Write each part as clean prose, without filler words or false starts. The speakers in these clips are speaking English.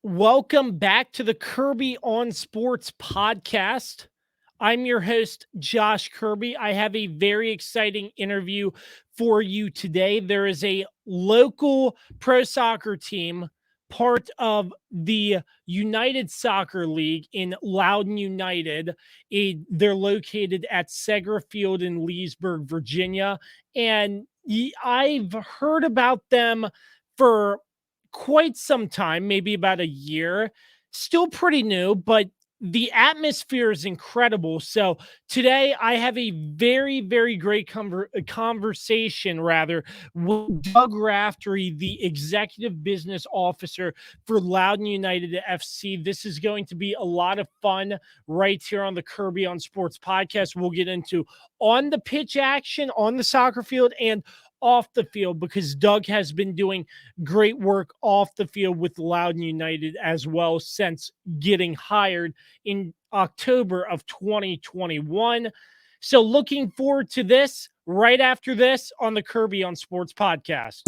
Welcome back to the Kirby on Sports podcast. I'm your host, Josh Kirby. I have a very exciting interview for you today. There is a local pro soccer team, part of the United Soccer League in Loudoun United. They're located at Segra Field in Leesburg, Virginia. And I've heard about them for quite some time, maybe about a year. Still pretty new, but the atmosphere is incredible. So today I have a very, very great conversation, rather, with Doug Raftery, the executive business officer for Loudoun United FC. This is going to be a lot of fun right here on the Kirby on Sports podcast. We'll get into on the pitch action, on the soccer field, and off the field, because Doug has been doing great work off the field with Loudoun United as well since getting hired in October of 2021. So looking forward to this right after this on the Kirby on Sports podcast.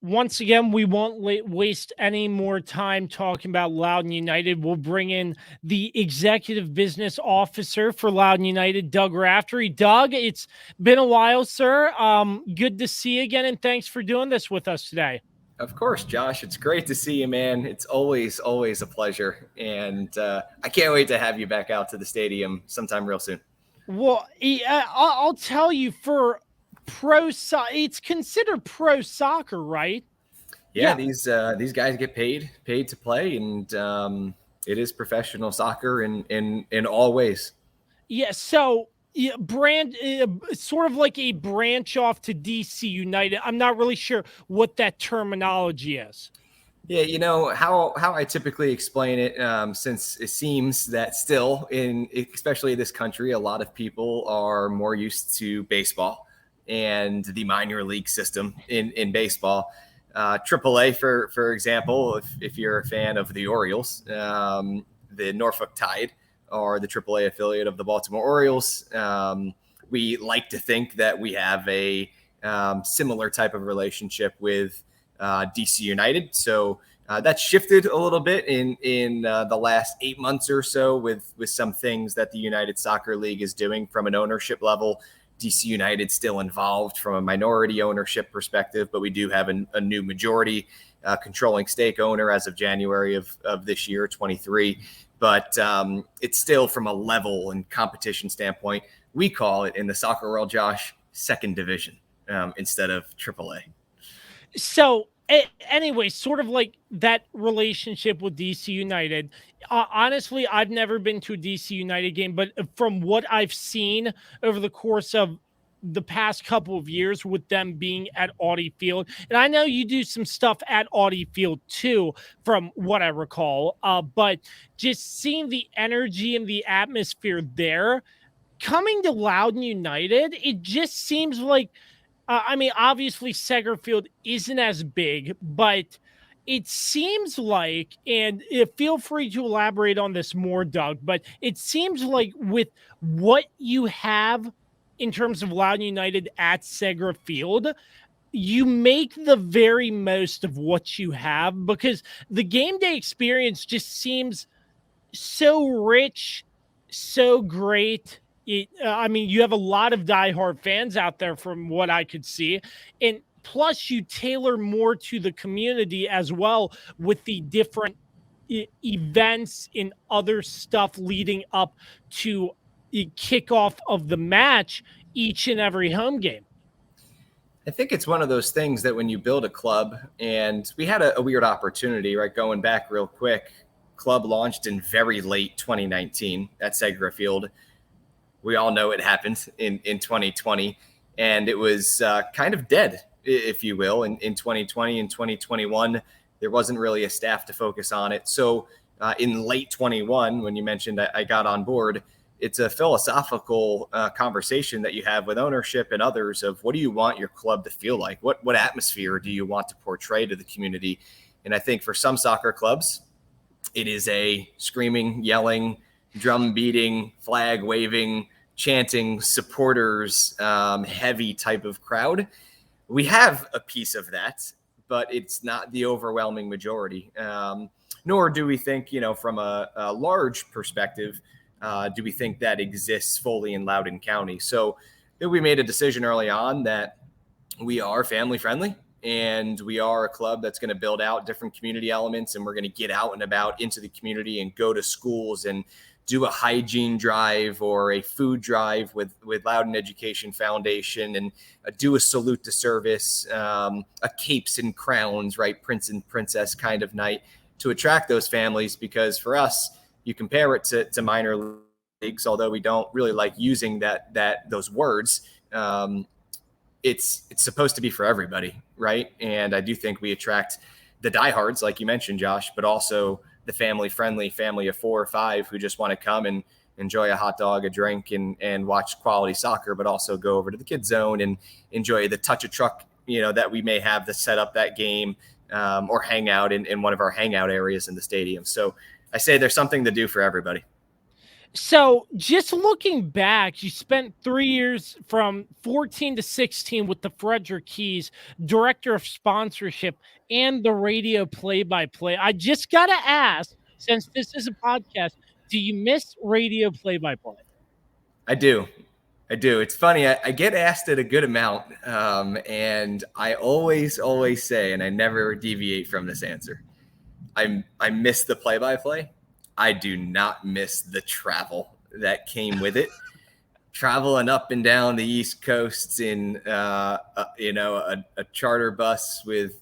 Once again, we won't waste any more time talking about Loudoun United. We'll bring in the executive business officer for Loudoun United, Doug Raftery. Doug, it's been a while, sir. Good to see you again, and thanks for doing this with us today. Of course, Josh. It's great to see you, man. It's always a pleasure. And I can't wait to have you back out to the stadium sometime real soon. Well, I'll tell you, for it's considered pro soccer, right? Yeah. These guys get paid to play, and it is professional soccer in all ways. Yeah. So sort of like a branch off to DC United. I'm not really sure what that terminology is. Yeah, you know how I typically explain it, since it seems that still especially this country, a lot of people are more used to baseball and the minor league system in baseball. AAA, for example, if you're a fan of the Orioles, the Norfolk Tide are the AAA affiliate of the Baltimore Orioles. We like to think that we have a similar type of relationship with DC United. So that's shifted a little bit in the last 8 months or so with some things that the United Soccer League is doing from an ownership level. DC United still involved from a minority ownership perspective, but we do have a new majority controlling stake owner as of January of this year, 23. But it's still, from a level and competition standpoint, we call it in the soccer world, Josh, second division instead of AAA. So anyway, sort of like that relationship with DC United. Honestly, I've never been to a DC United game, but from what I've seen over the course of the past couple of years with them being at Audi Field, and I know you do some stuff at Audi Field too, from what I recall, but just seeing the energy and the atmosphere there, coming to Loudoun United, it just seems like, I mean, obviously Segra Field isn't as big, but it seems like, and feel free to elaborate on this more, Doug, but it seems like with what you have in terms of Loudoun United at Segra Field, you make the very most of what you have, because the game day experience just seems so rich, so great. I mean, you have a lot of diehard fans out there from what I could see. And plus, you tailor more to the community as well with the different events and other stuff leading up to kickoff of the match each and every home game? I think it's one of those things that when you build a club, and we had a weird opportunity, right? Going back real quick, club launched in very late 2019 at Segra Field. We all know it happened in 2020, and it was kind of dead, if you will, in 2020 and 2021. There wasn't really a staff to focus on it. So in late 21, when you mentioned I got on board, it's a philosophical conversation that you have with ownership and others of what do you want your club to feel like? What atmosphere do you want to portray to the community? And I think for some soccer clubs, it is a screaming, yelling, drum beating, flag waving, chanting, supporters, heavy type of crowd. We have a piece of that, but it's not the overwhelming majority. Nor do we think, from a large perspective, do we think that exists fully in Loudoun County? So we made a decision early on that we are family friendly and we are a club that's going to build out different community elements, and we're going to get out and about into the community and go to schools and do a hygiene drive or a food drive with Loudoun Education Foundation, and do a salute to service, a capes and crowns, right? Prince and princess kind of night to attract those families, because for us, you compare it to minor leagues, although we don't really like using those words. It's supposed to be for everybody, right? And I do think we attract the diehards, like you mentioned, Josh, but also the family-friendly family of 4 or 5 who just want to come and enjoy a hot dog, a drink, and watch quality soccer, but also go over to the kids zone and enjoy the touch of truck, that we may have to set up that game, or hang out in one of our hangout areas in the stadium. So I say there's something to do for everybody. So just looking back, you spent 3 years from 14 to 16 with the Frederick Keys, director of sponsorship and the radio play-by-play. I just got to ask, since this is a podcast, do you miss radio play-by-play? I do. It's funny. I get asked it a good amount. And I always say, and I never deviate from this answer, I miss the play-by-play. I do not miss the travel that came with it. Traveling up and down the East Coast in, a charter bus with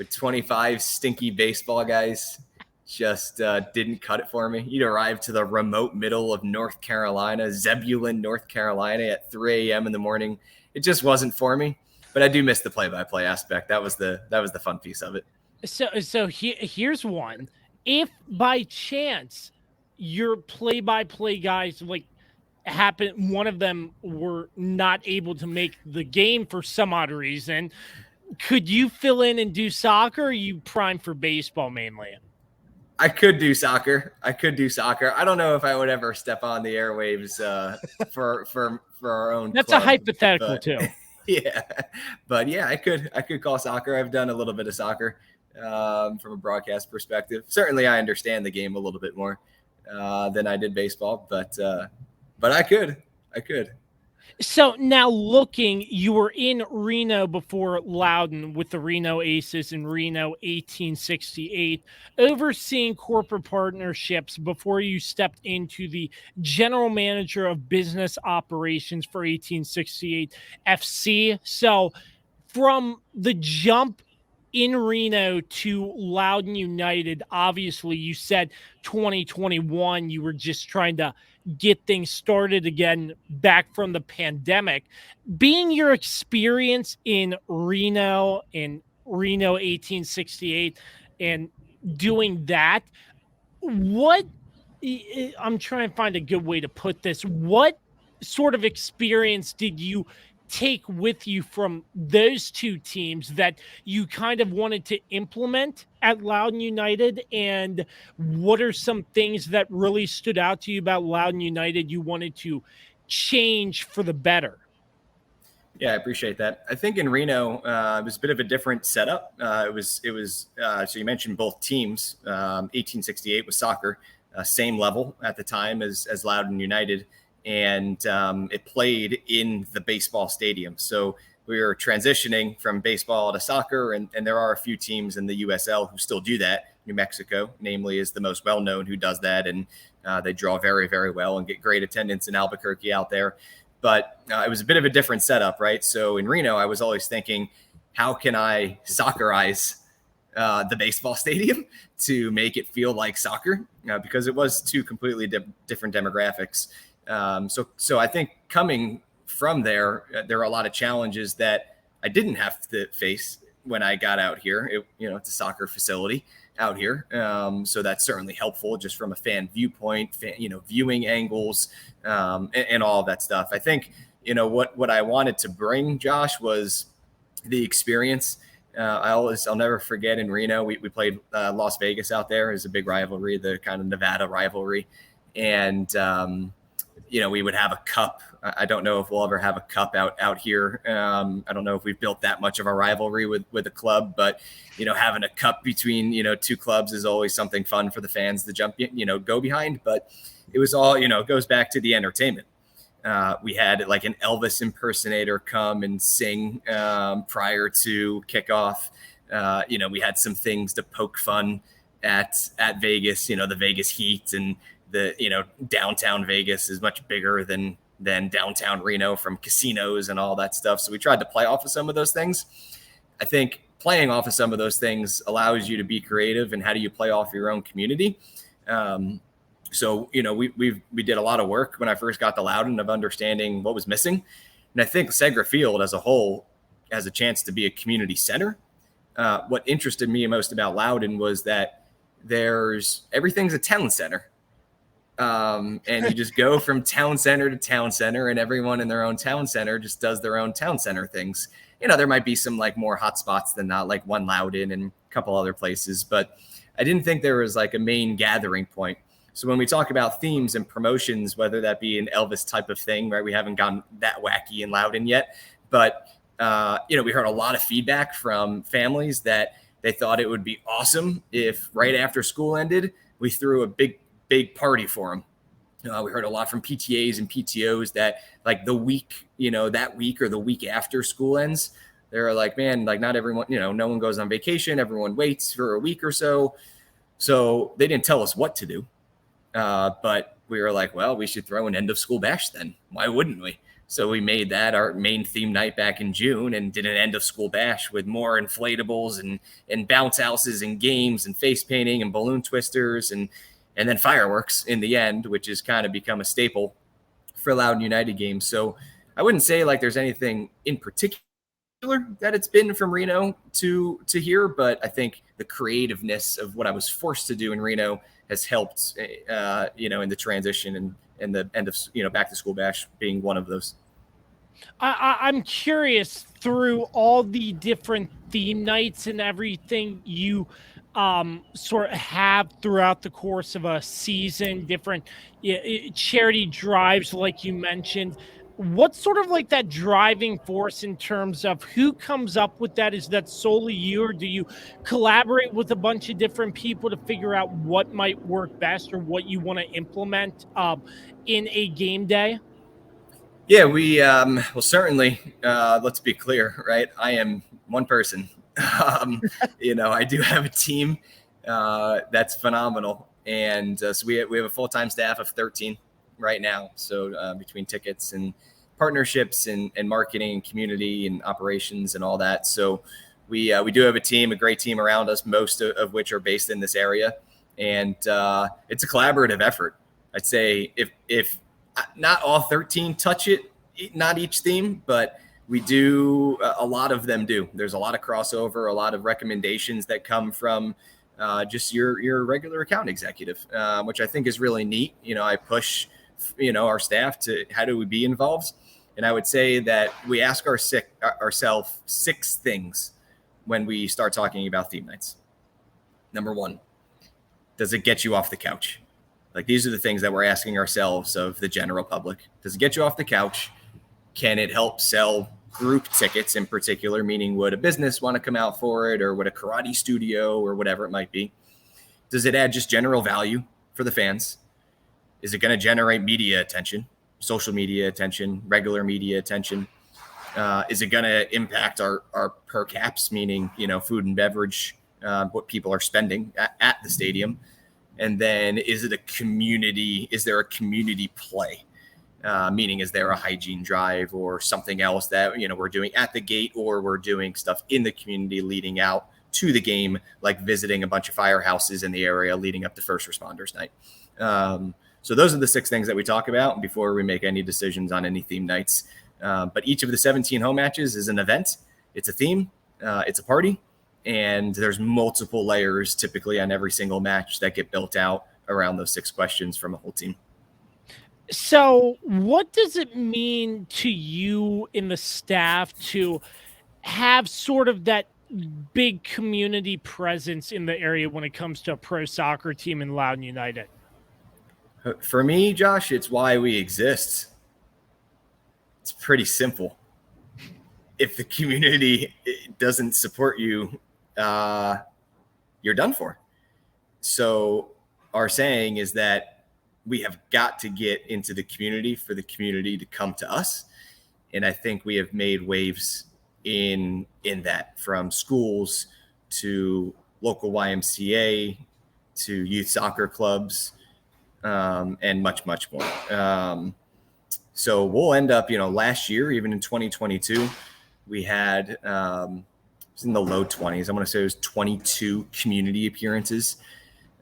25 stinky baseball guys just didn't cut it for me. You'd arrive to the remote middle of North Carolina, Zebulon, North Carolina at 3 a.m. in the morning. It just wasn't for me, but I do miss the play-by-play aspect. That was the fun piece of it. So here's one. If by chance your play-by-play guys one of them were not able to make the game for some odd reason, could you fill in and do soccer? Or are you primed for baseball mainly? I could do soccer. I don't know if I would ever step on the airwaves for our own. That's club, a hypothetical too. Yeah, but yeah, I could call soccer. I've done a little bit of soccer from a broadcast perspective. Certainly, I understand the game a little bit more than I did baseball, but I could. So now looking, you were in Reno before Loudoun with the Reno Aces in Reno 1868, overseeing corporate partnerships before you stepped into the general manager of business operations for 1868 FC. So from the jump in Reno to Loudoun United, obviously you said 2021, you were just trying to get things started again back from the pandemic. Being your experience in Reno 1868 and doing that, I'm trying to find a good way to put this. What sort of experience did you take with you from those two teams that you kind of wanted to implement at Loudoun United? And what are some things that really stood out to you about Loudoun United you wanted to change for the better? Yeah, I appreciate that. I think in Reno, it was a bit of a different setup. It was so you mentioned both teams. 1868 was soccer, same level at the time as Loudoun United. And it played in the baseball stadium. So we were transitioning from baseball to soccer, and there are a few teams in the USL who still do that. New Mexico, namely, is the most well-known who does that, and they draw very, very well and get great attendance in Albuquerque out there. But it was a bit of a different setup, right? So in Reno, I was always thinking, how can I soccerize the baseball stadium to make it feel like soccer? Because it was two completely different demographics. So I think coming from there are a lot of challenges that I didn't have to face when I got out here. It's a soccer facility out here. So that's certainly helpful just from a fan viewpoint, viewing angles, and all of that stuff. I think, what I wanted to bring, Josh, was the experience. I'll never forget in Reno, we played Las Vegas out there. It was a big rivalry, the kind of Nevada rivalry. And, we would have a cup. I don't know if we'll ever have a cup out here. I don't know if we've built that much of a rivalry with a club, but, having a cup between, two clubs is always something fun for the fans to go behind. But it was all, it goes back to the entertainment. We had like an Elvis impersonator come and sing prior to kickoff. We had some things to poke fun at Vegas, the Vegas heat, and the, downtown Vegas is much bigger than downtown Reno from casinos and all that stuff. So we tried to play off of some of those things. I think playing off of some of those things allows you to be creative, and how do you play off your own community? So, we did a lot of work when I first got to Loudoun of understanding what was missing. And I think Segra Field as a whole has a chance to be a community center. What interested me most about Loudoun was that everything's a town center. And you just go from town center to town center, and everyone in their own town center just does their own town center things. There might be some like more hot spots than not, like one Loudoun and a couple other places, but I didn't think there was like a main gathering point. So when we talk about themes and promotions, whether that be an Elvis type of thing, right? We haven't gone that wacky in Loudoun yet, but we heard a lot of feedback from families that they thought it would be awesome if right after school ended, we threw a big party for them. We heard a lot from PTAs and PTOs that like the week, that week or the week after school ends, they're like, man, like not everyone, no one goes on vacation. Everyone waits for a week or so. So they didn't tell us what to do. But we were like, well, we should throw an end of school bash then. Why wouldn't we? So we made that our main theme night back in June and did an end of school bash with more inflatables and bounce houses and games and face painting and balloon twisters and then fireworks in the end, which has kind of become a staple for Loudoun United games. So I wouldn't say like there's anything in particular that it's been from Reno to here, but I think the creativeness of what I was forced to do in Reno has helped, in the transition and the end of, back to school bash being one of those. I'm curious, through all the different theme nights and everything you sort of have throughout the course of a season, different charity drives, like you mentioned, what's sort of like that driving force in terms of who comes up with that? Is that solely you, or do you collaborate with a bunch of different people to figure out what might work best or what you want to implement in a game day? Yeah, we well, certainly, let's be clear, right? I am one person. I do have a team that's phenomenal. And so we have a full-time staff of 13 right now. So between tickets and partnerships and marketing and community and operations and all that. So we do have a great team around us, most of which are based in this area. And it's a collaborative effort. I'd say if not all 13 touch it, not each theme, but we do, a lot of them do. There's a lot of crossover, a lot of recommendations that come from just your regular account executive, which I think is really neat. I push, our staff to how do we be involved? And I would say that we ask ourselves 6 things when we start talking about theme nights. Number 1, does it get you off the couch? Like, these are the things that we're asking ourselves of the general public. Does it get you off the couch? Can it help sell group tickets in particular? Meaning, would a business want to come out for it, or would a karate studio or whatever it might be? Does it add just general value for the fans? Is it going to generate media attention, social media attention, regular media attention? Is it going to impact our per caps, meaning, food and beverage, what people are spending at the stadium? And then is there a community play? Meaning, is there a hygiene drive or something else that, we're doing at the gate, or we're doing stuff in the community leading out to the game, like visiting a bunch of firehouses in the area leading up to First Responders Night. So those are the 6 things that we talk about before we make any decisions on any theme nights. But each of the 17 home matches is an event. It's a theme. It's a party. And there's multiple layers typically on every single match that get built out around those 6 questions from a whole team. So what does it mean to you in the staff to have sort of that big community presence in the area when it comes to a pro soccer team in Loudoun United? For me, Josh, it's why we exist. It's pretty simple. If the community doesn't support you, you're done for. So our saying is that we have got to get into the community for the community to come to us. And I think we have made waves in that, from schools to local YMCA to youth soccer clubs, and much, much more. So we'll end up, last year, even in 2022, we had, it was in the low 20s. I'm going to say it was 22 community appearances.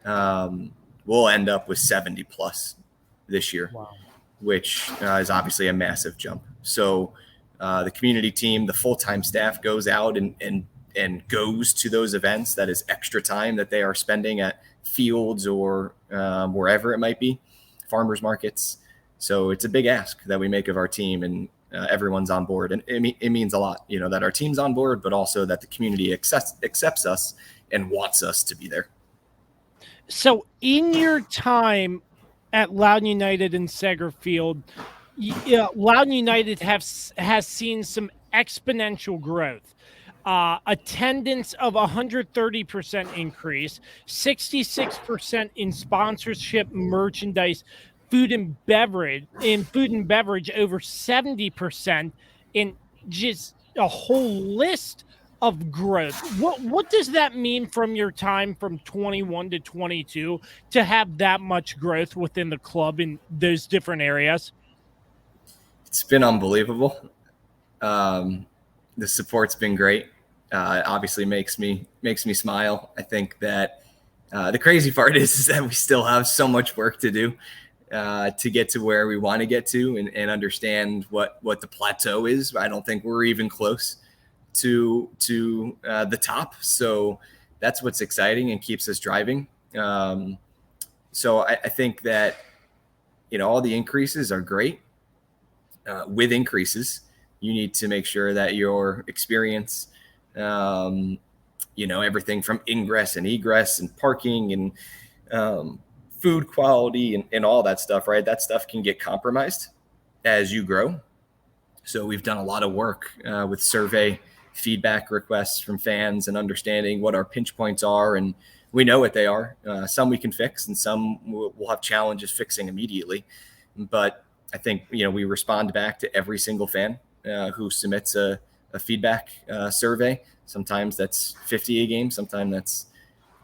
We'll end up with 70 plus this year. Wow. Which is obviously a massive jump. So the community team, the full-time staff goes out and goes to those events. That is extra time that they are spending at fields or wherever it might be, farmers markets. So it's a big ask that we make of our team, and everyone's on board. And it means a lot, that our team's on board, but also that the community accepts us and wants us to be there. So in your time at Loudoun United and Segra Field, Loudoun United has seen some exponential growth. Attendance of 130% increase, 66% in sponsorship, merchandise, food and beverage, over 70%, in just a whole list of growth. What does that mean from your time from 21 to 22 to have that much growth within the club in those different areas? It's been unbelievable. The support's been great. It obviously makes me smile. I think that the crazy part is that we still have so much work to do to get to where we want to get to and understand what the plateau is. I don't think we're even close to the top. So that's what's exciting and keeps us driving. So I think that, all the increases are great. With increases, you need to make sure that your experience, everything from ingress and egress and parking and food quality and all that stuff, right? That stuff can get compromised as you grow. So we've done a lot of work with survey feedback requests from fans and understanding what our pinch points are. And we know what they are. Some we can fix and some we'll have challenges fixing immediately. But I think, we respond back to every single fan who submits a feedback survey. Sometimes that's 50 a game. Sometimes that's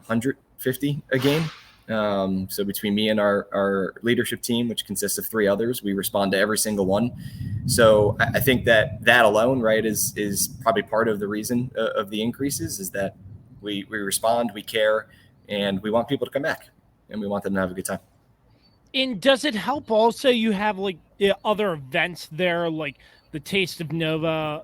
150 a game. So between me and our leadership team, which consists of 3 others, we respond to every single one. So I think that alone, right, is probably part of the reason of the increases, is that we respond, we care, and we want people to come back, and we want them to have a good time. And does it help also you have like other events there, like the Taste of Nova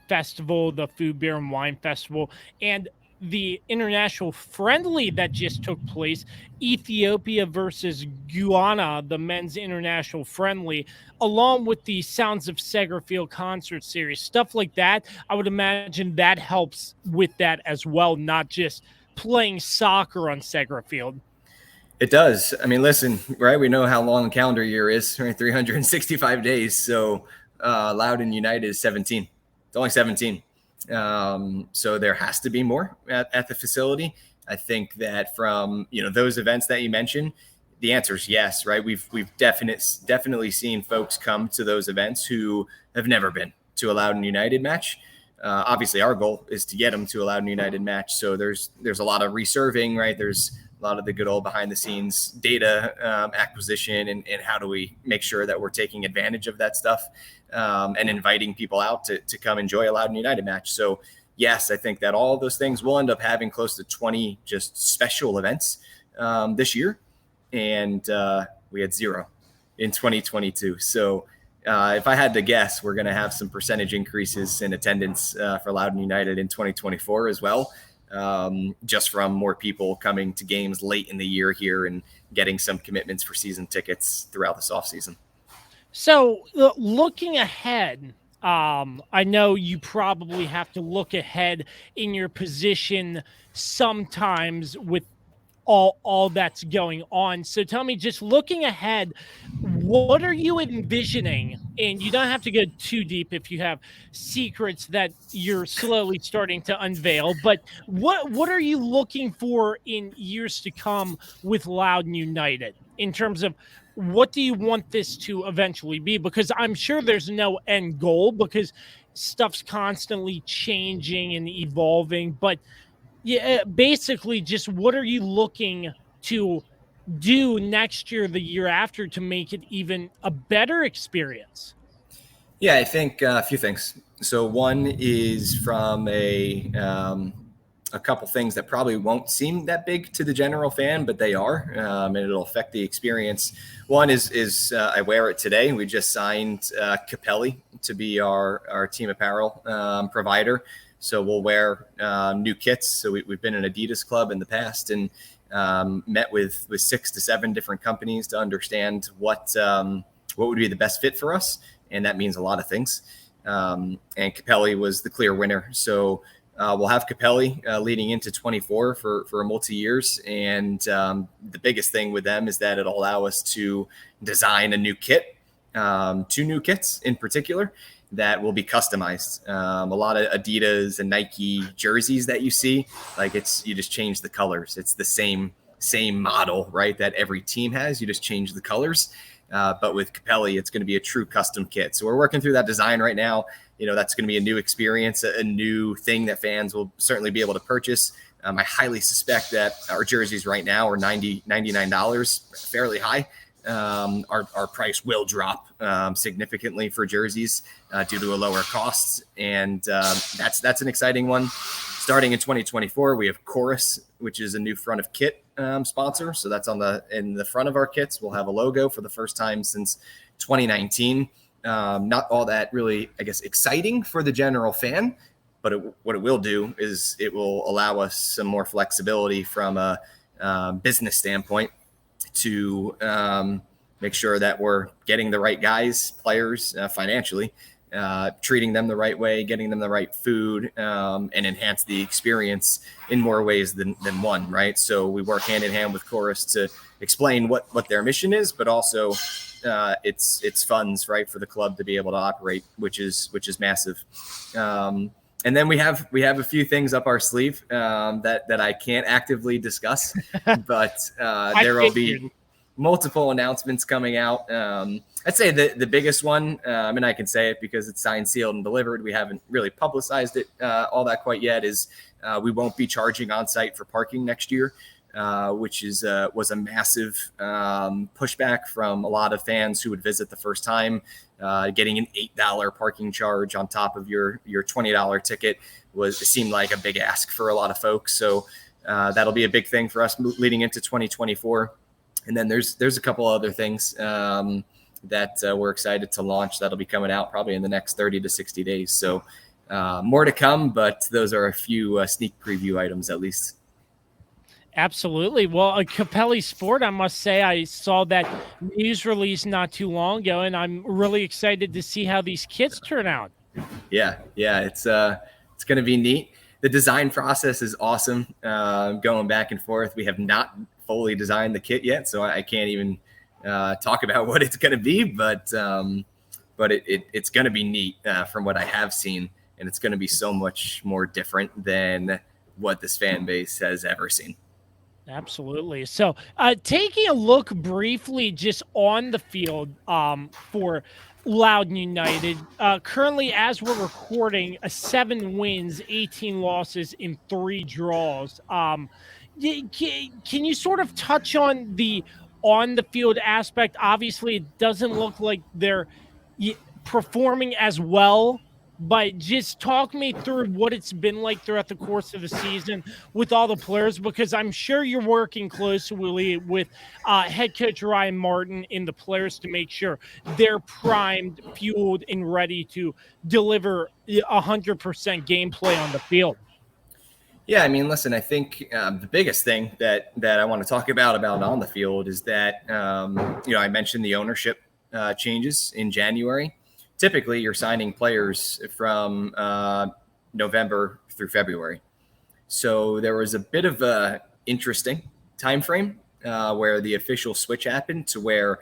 festival, the Food, Beer, and Wine Festival, and the international friendly that just took place, Ethiopia versus Guyana, the men's international friendly, along with the Sounds of Segra Field concert series, stuff like that? I would imagine that helps with that as well, not just playing soccer on Segra Field. It does. I mean, listen, right? We know how long the calendar year is, right? 365 days. So Loudoun United is 17. It's only 17. So there has to be more at the facility. I think that from, those events that you mentioned, the answer is yes, right? We've definitely seen folks come to those events who have never been. to a Loudoun United match. Obviously, our goal is to get them to a Loudoun United match. So there's a lot of reserving, right? There's a lot of the good old behind the scenes data acquisition and how do we make sure that we're taking advantage of that stuff and inviting people out to come enjoy a Loudoun United match. So yes, I think that all of those things will end up having close to 20 just special events this year. And we had 0 in 2022. So if I had to guess, we're going to have some percentage increases in attendance for Loudoun United in 2024 as well, just from more people coming to games late in the year here and getting some commitments for season tickets throughout this offseason. So looking ahead, I know you probably have to look ahead in your position sometimes with all that's going on. So tell me, just looking ahead, what are you envisioning? And you don't have to go too deep if you have secrets that you're slowly starting to unveil, but what are you looking for in years to come with Loudoun United in terms of what do you want this to eventually be? Because I'm sure there's no end goal because stuff's constantly changing and evolving, but yeah, basically just what are you looking to do next year, the year after, to make it even a better experience? Yeah, I think a few things. So one is from a couple things that probably won't seem that big to the general fan, but they are, and it'll affect the experience. One is I wear it today. We just signed Capelli to be our team apparel provider. So we'll wear new kits. So we've been an Adidas club in the past and met with 6 to 7 different companies to understand what would be the best fit for us. And that means a lot of things. And Capelli was the clear winner. So we'll have Capelli leading into 24 for a multi-years. And the biggest thing with them is that it'll allow us to design a new kit, 2 new kits in particular, that will be customized. A lot of Adidas and Nike jerseys that you see, like you just change the colors. It's the same model, right? That every team has. You just change the colors. But with Capelli, it's going to be a true custom kit. So we're working through that design right now. That's going to be a new experience, a new thing that fans will certainly be able to purchase. I highly suspect that our jerseys right now are $99, fairly high. Our price will drop significantly for jerseys due to a lower cost, and that's an exciting one. Starting in 2024, we have Chorus, which is a new front of kit sponsor. So that's in the front of our kits. We'll have a logo for the first time since 2019. Not all that really, I guess, exciting for the general fan, but what it will do is it will allow us some more flexibility from a business standpoint to make sure that we're getting the right guys, players financially, treating them the right way, getting them the right food, and enhance the experience in more ways than one, right? So we work hand in hand with Chorus to explain what their mission is, but also it's funds, right, for the club to be able to operate, which is massive. And then we have a few things up our sleeve that I can't actively discuss, but there will be multiple announcements coming out. I'd say the biggest one, and I can say it because it's signed, sealed, and delivered. We haven't really publicized it all that quite yet. Is we won't be charging on site for parking next year, which was a massive pushback from a lot of fans who would visit the first time. Getting an $8 parking charge on top of your $20 ticket seemed like a big ask for a lot of folks. So that'll be a big thing for us leading into 2024. And then there's a couple other things that we're excited to launch that'll be coming out probably in the next 30 to 60 days. So more to come, but those are a few sneak preview items at least. Absolutely. Well, a Capelli Sport, I must say, I saw that news release not too long ago, and I'm really excited to see how these kits turn out. Yeah, it's going to be neat. The design process is awesome. Going back and forth, we have not fully designed the kit yet, so I can't even talk about what it's going to be, but it's going to be neat from what I have seen, and it's going to be so much more different than what this fan base has ever seen. Absolutely. So taking a look briefly just on the field for Loudoun United, currently, as we're recording, 7 wins, 18 losses, in 3 draws. Can you sort of touch on the field aspect? Obviously, it doesn't look like they're performing as well, but just talk me through what it's been like throughout the course of the season with all the players, because I'm sure you're working closely with head coach Ryan Martin and the players to make sure they're primed, fueled, and ready to deliver 100% gameplay on the field. Yeah, I mean, listen, I think the biggest thing that I want to talk about on the field is that I mentioned the ownership changes in January. Typically, you're signing players from November through February, so there was a bit of a interesting time frame where the official switch happened to where,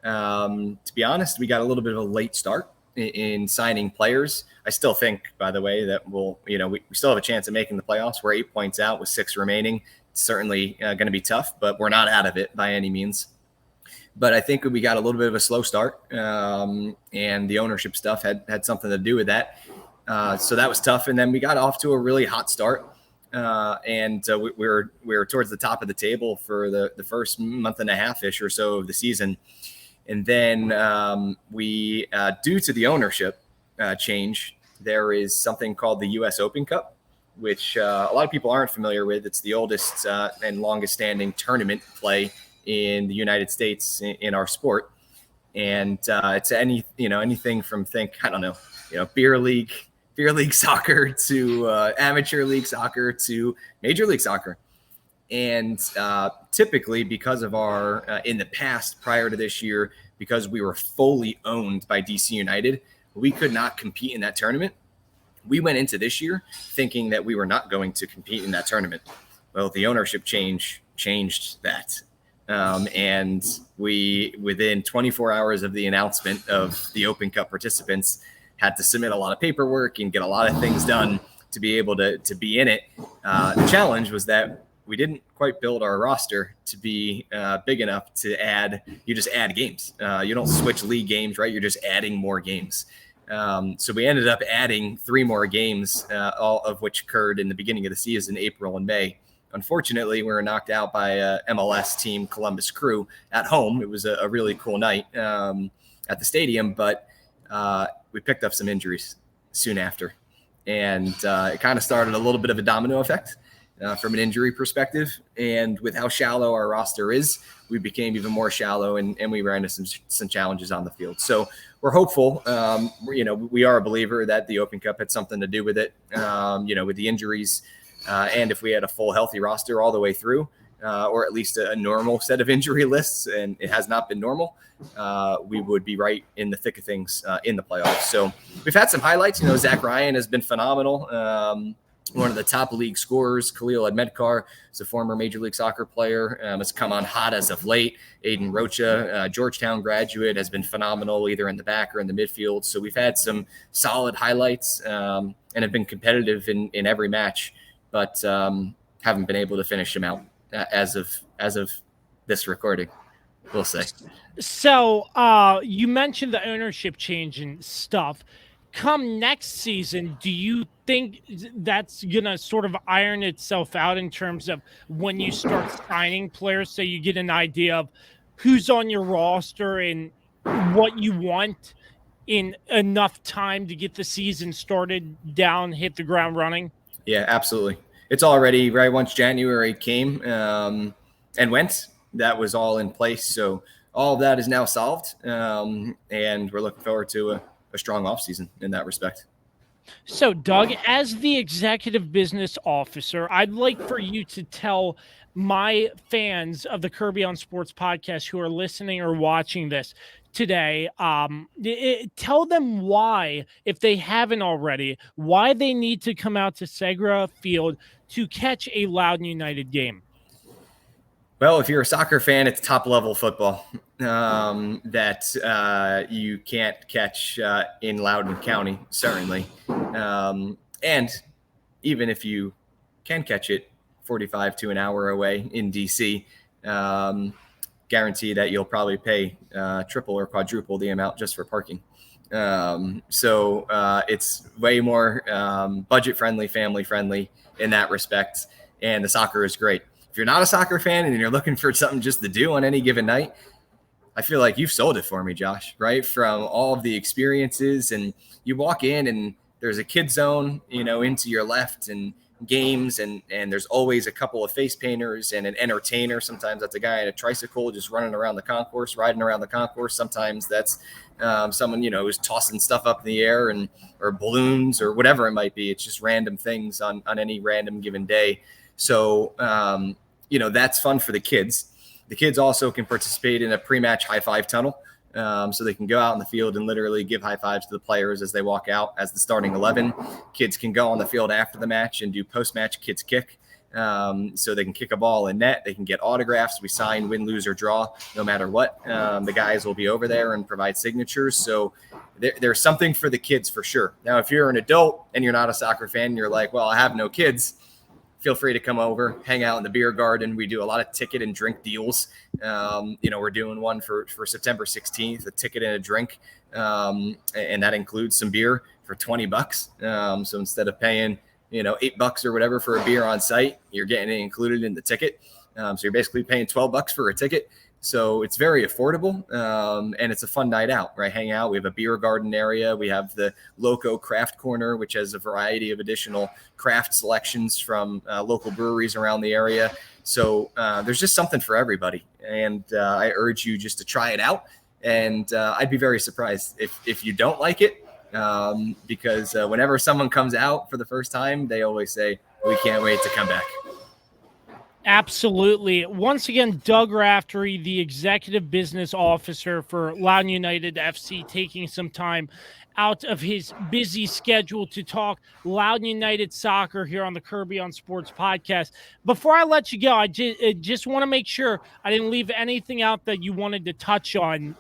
to be honest, we got a little bit of a late start in signing players. I still think, by the way, that we still have a chance of making the playoffs. We're 8 points out with 6 remaining. It's certainly going to be tough, but we're not out of it by any means. But I think we got a little bit of a slow start, and the ownership stuff had something to do with that. So that was tough. And then we got off to a really hot start. And we were towards the top of the table for the first month and a half-ish or so of the season. And then we, due to the ownership change, there is something called the U.S. Open Cup, which a lot of people aren't familiar with. It's the oldest and longest-standing tournament play in the United States in our sport. And it's anything from beer league soccer to amateur league soccer to major league soccer. And typically, because of our in the past, prior to this year, because we were fully owned by DC United, we could not compete in that tournament. We went into this year thinking that we were not going to compete in that tournament. Well, the ownership changed that. And we, within 24 hours of the announcement of the Open Cup participants, had to submit a lot of paperwork and get a lot of things done to be able to be in it. The challenge was that we didn't quite build our roster to be big enough to add. You just add games. You don't switch league games, right? You're just adding more games. So we ended up adding 3 more games, all of which occurred in the beginning of the season, April and May. Unfortunately, we were knocked out by MLS team Columbus Crew at home. It was a really cool night at the stadium, but we picked up some injuries soon after. And it kind of started a little bit of a domino effect from an injury perspective. And with how shallow our roster is, we became even more shallow, and we ran into some challenges on the field. So we're hopeful. We are a believer that the Open Cup had something to do with it, with the injuries. And if we had a full healthy roster all the way through, or at least a normal set of injury lists, and it has not been normal, we would be right in the thick of things in the playoffs. So we've had some highlights. Zach Ryan has been phenomenal. One of the top league scorers, Khalil Ahmedkar, is a former Major League Soccer player, has come on hot as of late. Aiden Rocha, Georgetown graduate, has been phenomenal either in the back or in the midfield. So we've had some solid highlights and have been competitive in every match, but haven't been able to finish them out as of this recording. We'll say. So you mentioned the ownership change and stuff. Come next season, do you think that's going to sort of iron itself out in terms of when you start signing players, so you get an idea of who's on your roster and what you want in enough time to get the season started down, hit the ground running? Yeah, absolutely. It's already right once January came and went, that was all in place. So all of that is now solved, and we're looking forward to a strong offseason in that respect. So, Doug, as the executive business officer, I'd like for you to tell my fans of the Kirby on Sports podcast who are listening or watching this today, tell them why, if they haven't already, why they need to come out to Segra Field to catch a Loudoun United game. Well, if you're a soccer fan, it's top-level football that you can't catch in Loudoun County, certainly. And even if you can catch it 45 to an hour away in D.C., guarantee that you'll probably pay triple or quadruple the amount just for parking. So it's way more budget friendly, family friendly in that respect. And the soccer is great. If you're not a soccer fan and you're looking for something just to do on any given night, I feel like you've sold it for me, Josh, right? From all of the experiences, and you walk in and there's a kid zone, into your left, and games, and there's always a couple of face painters and an entertainer. Sometimes that's a guy in a tricycle just running around the concourse, riding around the concourse. Sometimes that's someone, who's tossing stuff up in the air or balloons or whatever it might be. It's just random things on any random given day. So, that's fun for the kids. The kids also can participate in a pre-match high five tunnel. So they can go out in the field and literally give high fives to the players as they walk out as the starting 11. Kids can go on the field after the match and do post-match kids kick. So they can kick a ball in net. They can get autographs. We sign, win, lose, or draw, no matter what. The guys will be over there and provide signatures. So there's something for the kids for sure. Now, if you're an adult and you're not a soccer fan, and you're like, well, I have no kids, feel free to come over, hang out in the beer garden. We do a lot of ticket and drink deals. We're doing one for September 16th, a ticket and a drink. And that includes some beer for $20. So instead of paying, $8 or whatever for a beer on site, you're getting it included in the ticket. So you're basically paying $12 for a ticket. So it's very affordable, and it's a fun night out, right? Hang out. We have a beer garden area. We have the Loco Craft Corner, which has a variety of additional craft selections from local breweries around the area. So there's just something for everybody. And I urge you just to try it out. And I'd be very surprised if you don't like it, because whenever someone comes out for the first time, they always say, we can't wait to come back. Absolutely. Once again, Doug Raftery, the executive business officer for Loudoun United FC, taking some time out of his busy schedule to talk Loudoun United soccer here on the Kirby on Sports podcast. Before I let you go, I just want to make sure I didn't leave anything out that you wanted to touch on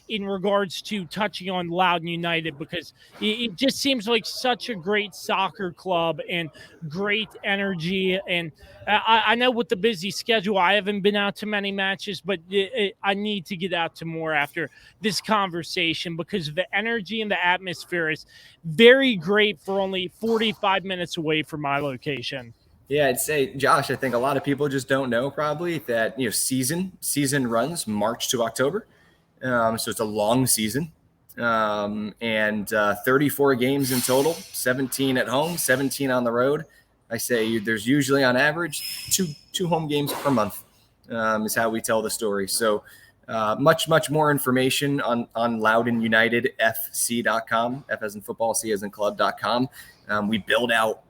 in regards to touching on Loudoun United, because it just seems like such a great soccer club and great energy. And I know with the busy schedule, I haven't been out to many matches, but I need to get out to more after this conversation, because the energy and the atmosphere is very great for only 45 minutes away from my location. Yeah, I'd say, Josh, I think a lot of people just don't know probably that, season runs March to October. So it's a long season, and 34 games in total, 17 at home, 17 on the road. I say there's usually on average two home games per month, is how we tell the story. So much more information on Loudoun United FC.com, F as in football, C as in club.com. We build out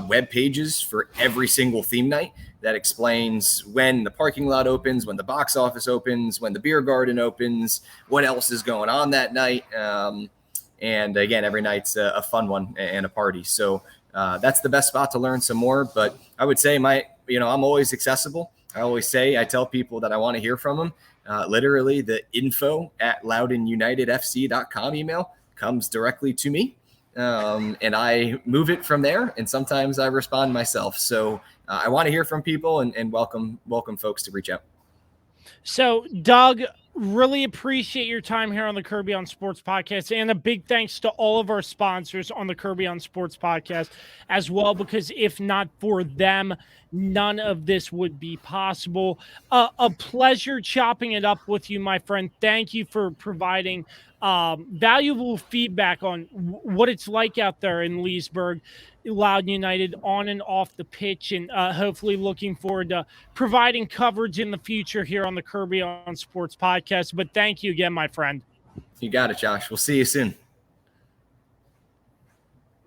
web pages for every single theme night that explains when the parking lot opens, when the box office opens, when the beer garden opens, what else is going on that night. And again, every night's a fun one and a party. So that's the best spot to learn some more. But I would say I'm always accessible. I tell people that I want to hear from them. Literally the info@LoudounUnitedFC.com email comes directly to me. And I move it from there. And sometimes I respond myself. So I want to hear from people and welcome folks to reach out. So, Doug, really appreciate your time here on the Kirby on Sports podcast, and a big thanks to all of our sponsors on the Kirby on Sports podcast as well, because if not for them, none of this would be possible. A pleasure chopping it up with you, my friend. Thank you for providing valuable feedback on what it's like out there in Leesburg, Loudoun United, on and off the pitch, and hopefully looking forward to providing coverage in the future here on the Kirby on Sports podcast. But thank you again, my friend. You got it, Josh. We'll see you soon.